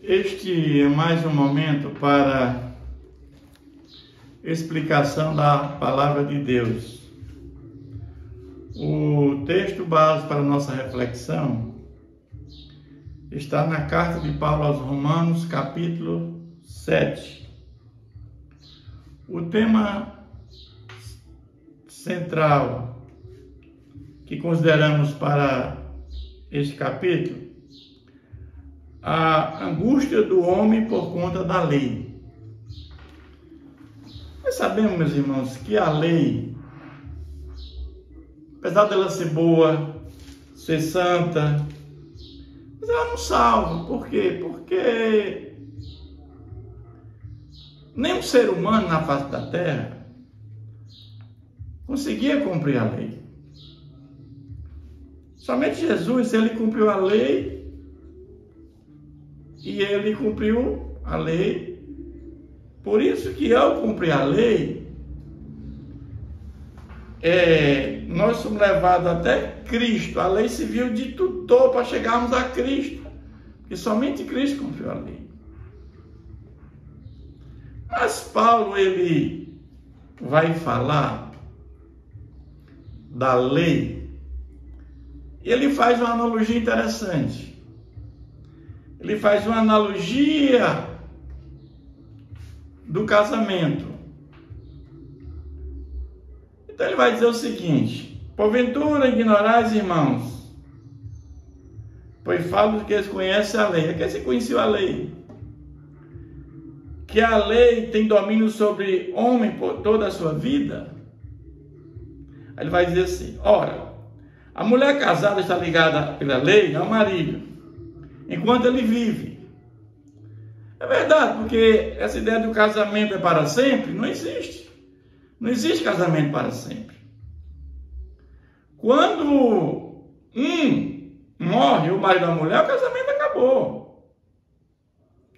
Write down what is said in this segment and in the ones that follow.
Este é mais um momento para explicação da Palavra de Deus. O texto base para nossa reflexão está na carta de Paulo aos Romanos, capítulo 7. O tema central que consideramos para este capítulo: a angústia do homem por conta da lei. Nós sabemos, meus irmãos, que a lei, apesar dela ser boa, ser santa, mas ela não salva. Por quê? Porque nenhum ser humano na face da terra conseguia cumprir a lei. Somente Jesus, ele cumpriu a lei. E ele cumpriu a lei. Por isso que ao cumprir a lei, nós somos levados até Cristo. A lei serviu de tutor para chegarmos a Cristo. Porque somente Cristo cumpriu a lei. Mas Paulo, ele vai falar da lei. E ele faz uma analogia interessante. Ele faz uma analogia do casamento. Então ele vai dizer o seguinte: porventura ignorais, irmãos, pois falo que eles conhecem a lei. É que você conheceu a lei, que a lei tem domínio sobre o homem por toda a sua vida. Aí ele vai dizer assim: ora, a mulher casada está ligada pela lei ao marido, enquanto ele vive. É verdade, porque essa ideia do casamento é para sempre não existe. Não existe casamento para sempre. Quando morre, o marido da mulher, o casamento acabou.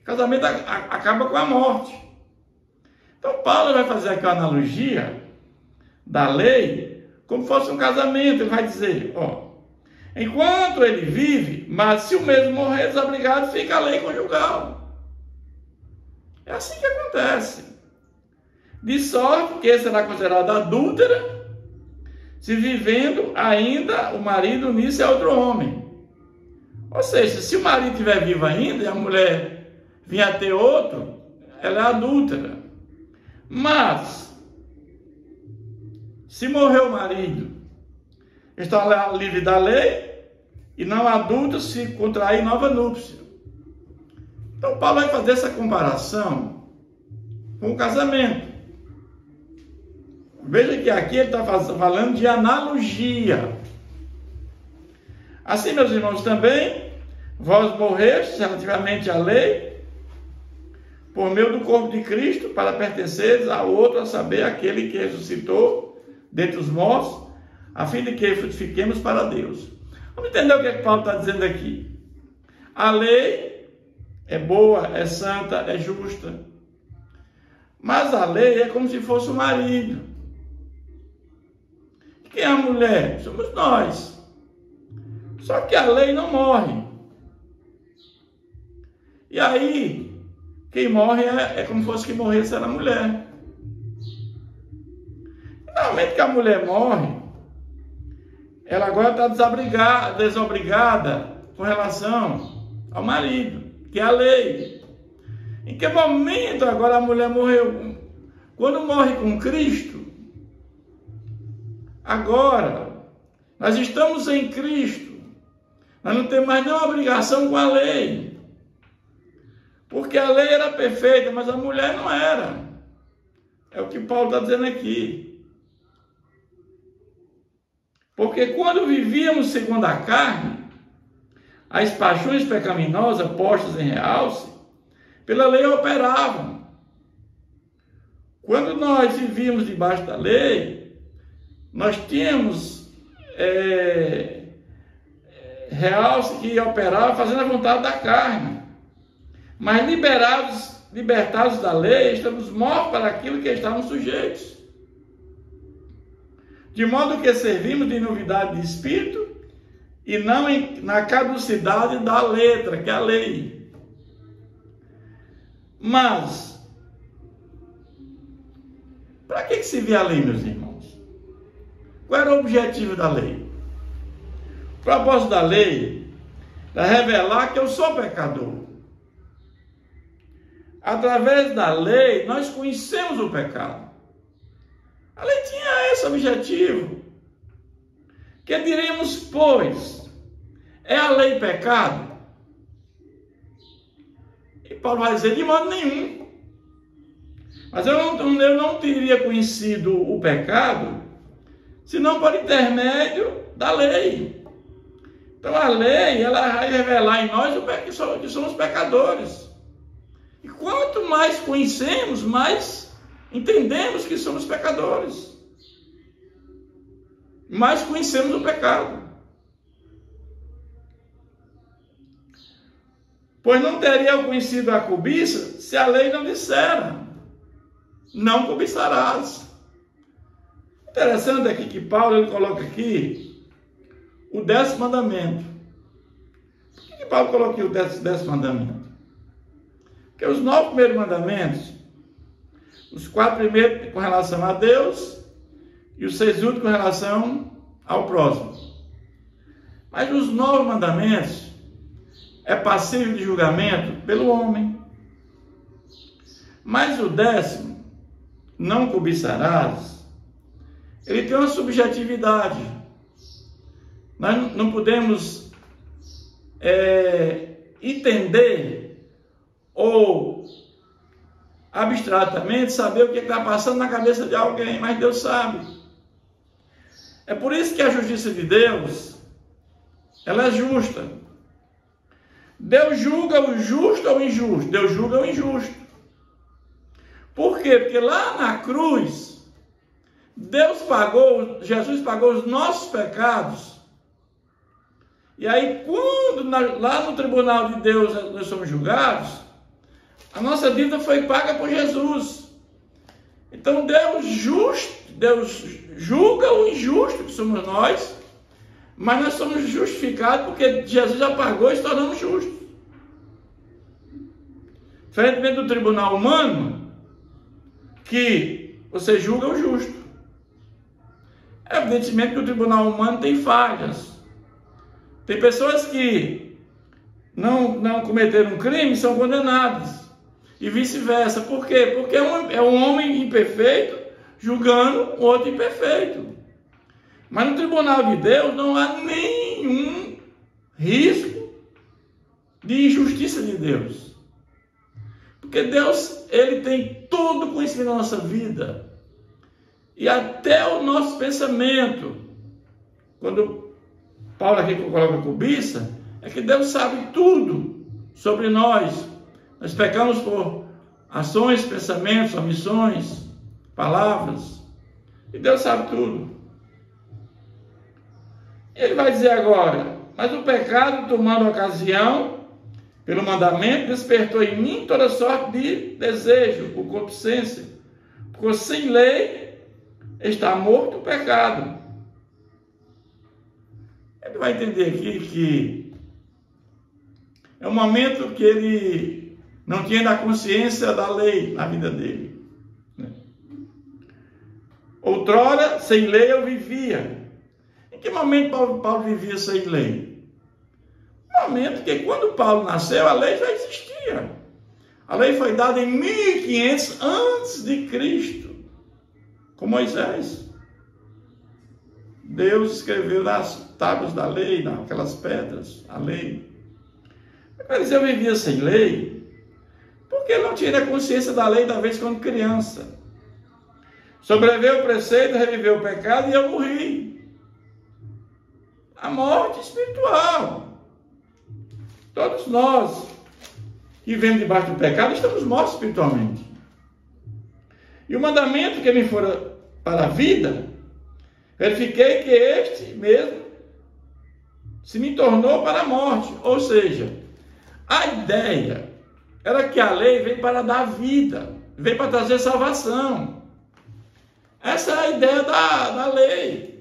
O casamento acaba com a morte. Então Paulo vai fazer aqui uma analogia da lei como se fosse um casamento. Ele vai dizer, enquanto ele vive, mas se o mesmo morrer desabrigado, fica a lei conjugal. É assim que acontece. De sorte que será considerada adúltera, se vivendo ainda o marido nisso é outro homem. Ou seja, se o marido estiver vivo ainda e a mulher vir a ter outro, ela é adúltera. Mas, se morrer o marido, está livre da lei, e não adulto se contrair nova núpcia. Então Paulo vai fazer essa comparação com o casamento. Veja que aqui ele está falando de analogia. Assim, meus irmãos, também vós morrestes relativamente à lei, por meio do corpo de Cristo, para pertenceres a outro, a saber, aquele que ressuscitou dentre os mortos, a fim de que frutifiquemos para Deus. Vamos entender o que é que Paulo está dizendo aqui. A lei é boa, é santa, é justa. Mas a lei é como se fosse o marido. Quem é a mulher? Somos nós. Só que a lei não morre. E aí, quem morre é como se fosse que morresse era a mulher. Normalmente que a mulher morre, ela agora está desobrigada com relação ao marido, que é a lei. Em que momento agora a mulher morreu? Quando morre com Cristo, agora nós estamos em Cristo, nós não temos mais nenhuma obrigação com a lei, porque a lei era perfeita, mas a mulher não era. É o que Paulo está dizendo aqui. Porque quando vivíamos segundo a carne, as paixões pecaminosas postas em realce, pela lei operavam. Quando nós vivíamos debaixo da lei, nós tínhamos realce que operava fazendo a vontade da carne. Mas libertados da lei, estamos mortos para aquilo que estávamos sujeitos. De modo que servimos de novidade de espírito e não na caducidade da letra, que é a lei. Mas, para que se vê a lei, meus irmãos? Qual era o objetivo da lei? O propósito da lei era revelar que eu sou pecador. Através da lei, nós conhecemos o pecado. A lei tinha esse objetivo. Que diríamos, pois, é a lei pecado? E Paulo vai dizer, de modo nenhum. Mas eu não teria conhecido o pecado, senão por intermédio da lei. Então a lei, ela vai revelar em nós que somos pecadores. E quanto mais conhecemos, mais entendemos que somos pecadores. Mais conhecemos o pecado. Pois não teria eu conhecido a cobiça se a lei não dissera, não cobiçarás. Interessante aqui que Paulo ele coloca aqui o 10º mandamento. Por que Paulo coloca aqui o 10º mandamento? Porque os 9 primeiros mandamentos, os 4 primeiros com relação a Deus e os 6 últimos com relação ao próximo. Mas os 9 mandamentos é passível de julgamento pelo homem. Mas o 10º, não cobiçarás, ele tem uma subjetividade. Nós não podemos entender ou abstratamente saber o que está passando na cabeça de alguém, mas Deus sabe. É por isso que a justiça de Deus, ela é justa. Deus julga o justo ou o injusto? Deus julga o injusto. Por quê? Porque lá na cruz, Jesus pagou os nossos pecados. E aí, quando lá no tribunal de Deus nós somos julgados, a nossa dívida foi paga por Jesus. Então Deus julga o injusto que somos nós, mas nós somos justificados porque Jesus já pagou e se tornamos justos. Diferentemente do tribunal humano, que você julga o justo. Evidentemente que o tribunal humano tem falhas. Tem pessoas que não cometeram crime e são condenadas. E vice-versa. Por quê? Porque é um homem imperfeito julgando um outro imperfeito. Mas no tribunal de Deus não há nenhum risco de injustiça de Deus. Porque Deus, ele tem todo o conhecimento da nossa vida. E até o nosso pensamento. Quando Paulo aqui coloca cobiça, é que Deus sabe tudo sobre nós. Nós pecamos por ações, pensamentos, omissões, palavras. E Deus sabe tudo. Ele vai dizer agora, mas o pecado, tomando ocasião, pelo mandamento, despertou em mim toda sorte de desejo, por concupiscência. Porque sem lei está morto o pecado. Ele vai entender aqui que é um momento que ele não tinha ainda a consciência da lei na vida dele. Outrora, sem lei eu vivia. Em que momento Paulo vivia sem lei? No momento que quando Paulo nasceu, a lei já existia. A lei foi dada em 1500 antes de Cristo, com Moisés. Deus escreveu nas tábuas da lei, naquelas pedras, a lei. Mas eu vivia sem lei, porque eu não tinha consciência da lei da vez quando criança. Sobreviveu o preceito, reviveu o pecado e eu morri. A morte espiritual. Todos nós que vivemos debaixo do pecado estamos mortos espiritualmente. E o mandamento que me fora para a vida, verifiquei que este mesmo se me tornou para a morte. Ou seja, a ideia era que a lei veio para dar vida, veio para trazer salvação. Essa é a ideia da lei.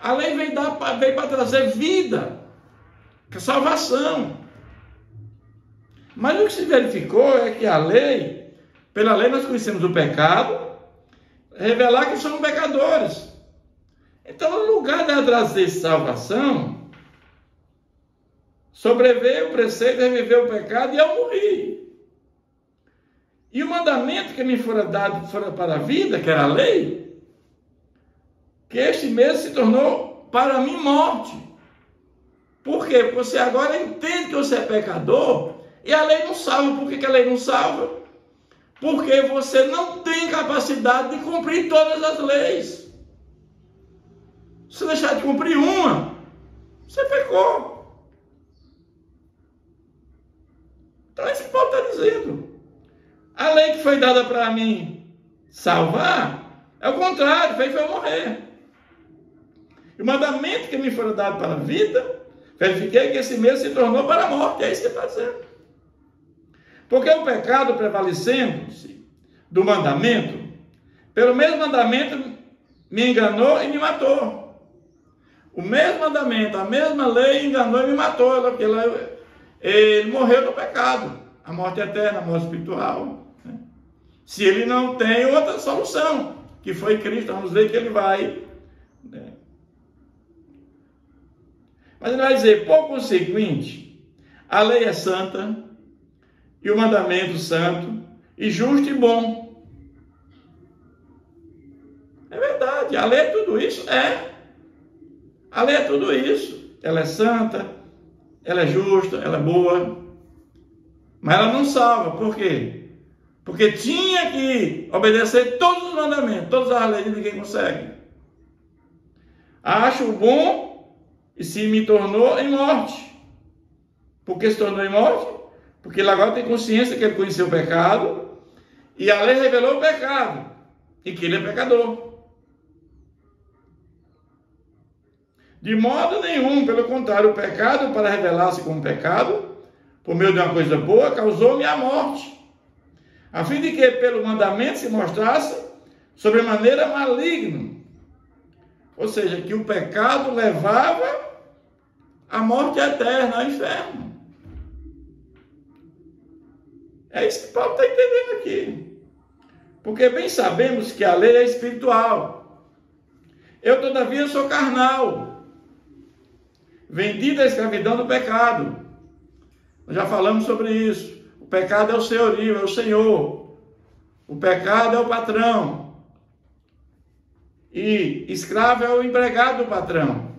A lei veio para trazer vida, salvação. Mas o que se verificou é que a lei, pela lei nós conhecemos o pecado, revelar que somos pecadores. Então, no lugar de trazer salvação, sobreveio o preceito de reviver o pecado e eu morri. E o mandamento que me fora dado fora para a vida, que era a lei, que este mesmo se tornou para mim morte. Por quê? Porque você agora entende que você é pecador e a lei não salva. Por que a lei não salva? Porque você não tem capacidade de cumprir todas as leis. Se deixar de cumprir uma, você pecou. Então é isso que Paulo está dizendo. A lei que foi dada para mim salvar, é o contrário, fez eu morrer. E o mandamento que me foi dado para a vida, verifiquei que esse mesmo se tornou para a morte. É isso que ele está dizendo. Porque o pecado prevalecendo-se do mandamento, pelo mesmo mandamento me enganou e me matou. O mesmo mandamento, a mesma lei enganou e me matou. Porque ele morreu no pecado. A morte eterna, a morte espiritual. Né? Se ele não tem outra solução, que foi Cristo, vamos ver que ele vai. Né? Mas ele vai dizer, por conseguinte, a lei é santa, e o mandamento santo, e justo e bom. É verdade, a lei é tudo isso? É. A lei é tudo isso. Ela é santa, ela é justa, ela é boa, mas ela não salva. Por quê? Porque tinha que obedecer todos os mandamentos, todas as leis, ninguém consegue. Acho bom e se me tornou em morte. Por que se tornou em morte? Porque ele agora tem consciência que ele conheceu o pecado e a lei revelou o pecado e que ele é pecador. De modo nenhum, pelo contrário, o pecado, para revelar-se como pecado, por meio de uma coisa boa, causou-me a morte, a fim de que pelo mandamento se mostrasse sobremaneira maligno. Ou seja, que o pecado levava à morte eterna, ao inferno. É isso que Paulo está entendendo aqui. Porque bem sabemos que a lei é espiritual. Eu, todavia, sou carnal, vendido à escravidão do pecado. Nós já falamos sobre isso. O pecado é o senhorio, é o senhor. O pecado é o patrão. E escravo é o empregado do patrão.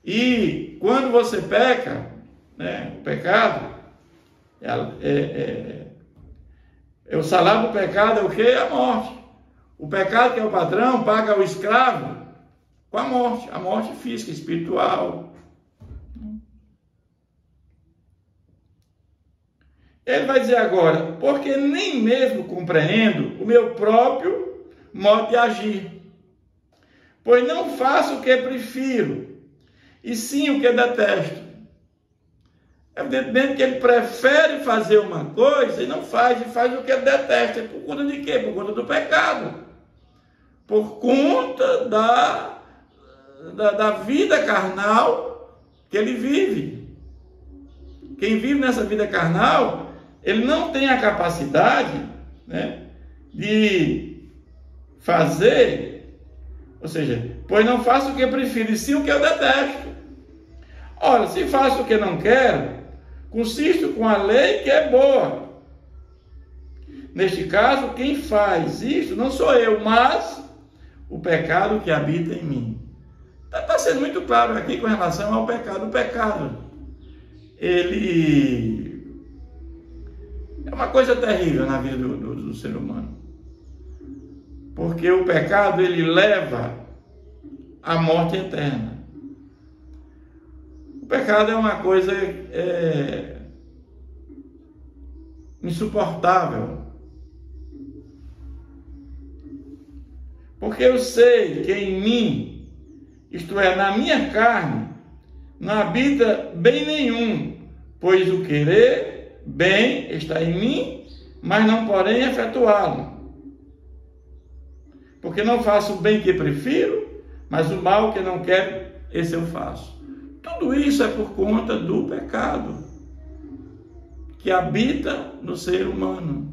E quando você peca, né, o pecado, o salário do pecado é o quê? A morte. O pecado, que é o patrão, paga o escravo com a morte física, espiritual. Ele vai dizer agora, porque nem mesmo compreendo o meu próprio modo de agir, pois não faço o que prefiro, e sim o que detesto. Evidentemente que ele prefere fazer uma coisa e não faz, e faz o que ele detesta. Por conta de quê? Por conta do pecado. Por conta da vida carnal que ele vive. Quem vive nessa vida carnal, ele não tem a capacidade, né, de fazer, ou seja, pois não faço o que eu prefiro, e sim o que eu detesto. Ora, se faço o que não quero, consisto com a lei que é boa. Neste caso, quem faz isso não sou eu, mas o pecado que habita em mim. Está sendo muito claro aqui com relação ao pecado. O pecado, ele é uma coisa terrível na vida do ser humano. Porque o pecado, ele leva à morte eterna. O pecado é uma coisa insuportável. Porque eu sei que em mim, isto é, na minha carne, não habita bem nenhum, pois o querer bem está em mim, mas não porém efetuá-lo. Porque não faço o bem que prefiro, mas o mal que não quero, esse eu faço. Tudo isso é por conta do pecado. que habita no ser humano.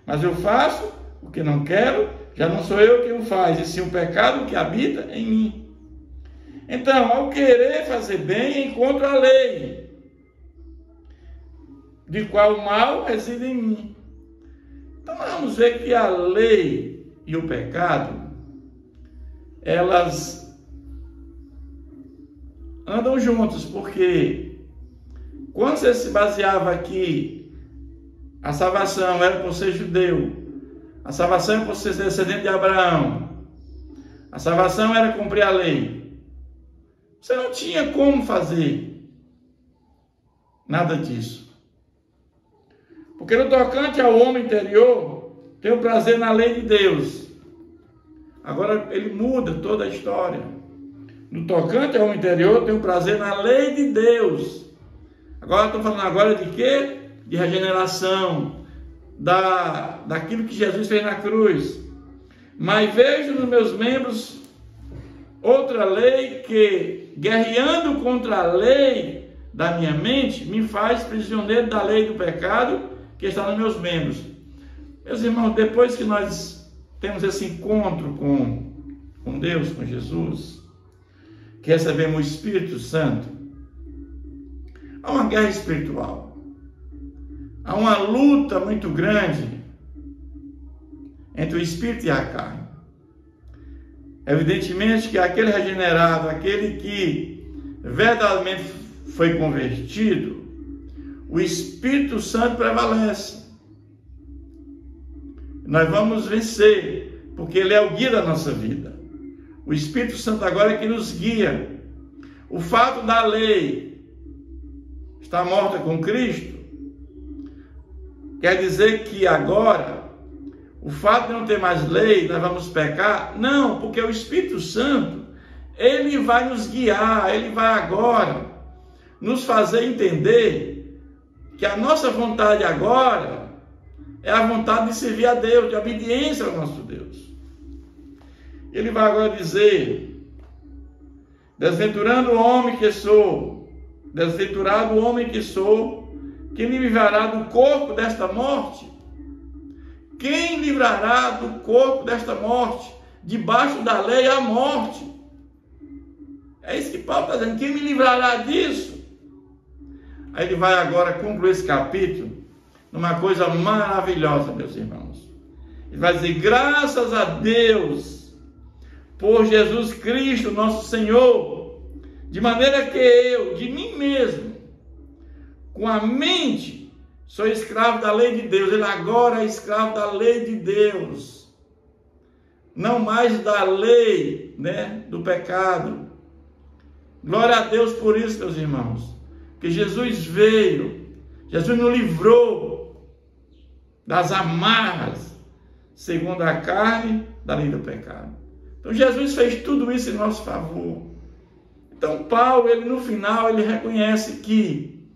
Mas eu faço o que não quero, já não sou eu quem o faz, e sim o pecado que habita em mim. Então, ao querer fazer bem, encontro a lei, de qual o mal reside em mim. Então, vamos ver que a lei e o pecado, elas andam juntos, porque quando você se baseava aqui, a salvação era por ser judeu, a salvação era por ser descendente de Abraão, a salvação era cumprir a lei. Você não tinha como fazer nada disso. Porque no tocante ao homem interior, tem o prazer na lei de Deus. Agora ele muda toda a história. No tocante ao homem interior, tem o prazer na lei de Deus. Agora estou falando agora de quê? De regeneração, daquilo que Jesus fez na cruz. Mas vejo nos meus membros outra lei que, guerreando contra a lei da minha mente, me faz prisioneiro da lei do pecado que está nos meus membros. Meus irmãos, depois que nós temos esse encontro com Deus, com Jesus, que recebemos o Espírito Santo, há uma guerra espiritual. Há uma luta muito grande entre o Espírito e a carne. Evidentemente que aquele regenerado, aquele que verdadeiramente foi convertido, o Espírito Santo prevalece. Nós vamos vencer, porque ele é o guia da nossa vida. O Espírito Santo agora é que nos guia. O fato da lei estar morta com Cristo quer dizer que agora, o fato de não ter mais lei, nós vamos pecar? Não, porque o Espírito Santo, ele vai nos guiar, ele vai agora nos fazer entender que a nossa vontade agora é a vontade de servir a Deus, de obediência ao nosso Deus. Ele vai agora dizer: desventurado o homem que sou, desventurado o homem que sou, quem me livrará do corpo desta morte? Quem livrará do corpo desta morte? Debaixo da lei a morte. É isso que Paulo está dizendo. Quem me livrará disso? Aí ele vai agora concluir esse capítulo numa coisa maravilhosa, meus irmãos. Ele vai dizer: graças a Deus por Jesus Cristo, nosso Senhor, de maneira que eu, de mim mesmo, com a mente, sou escravo da lei de Deus. Ele agora é escravo da lei de Deus, não mais da lei, do pecado. Glória a Deus por isso, meus irmãos, que Jesus veio, Jesus nos livrou das amarras, segundo a carne, da lei do pecado. Então Jesus fez tudo isso em nosso favor. Então Paulo, ele no final, ele reconhece que,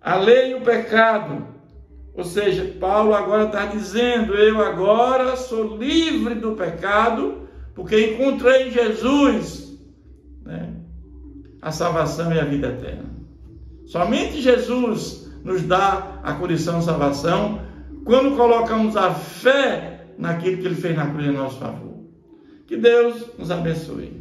a lei e o pecado, ou seja, Paulo agora está dizendo: eu agora sou livre do pecado, porque encontrei em Jesus a salvação e a vida eterna. Somente Jesus nos dá a condição de salvação quando colocamos a fé naquilo que ele fez na cruz em nosso favor. Que Deus nos abençoe.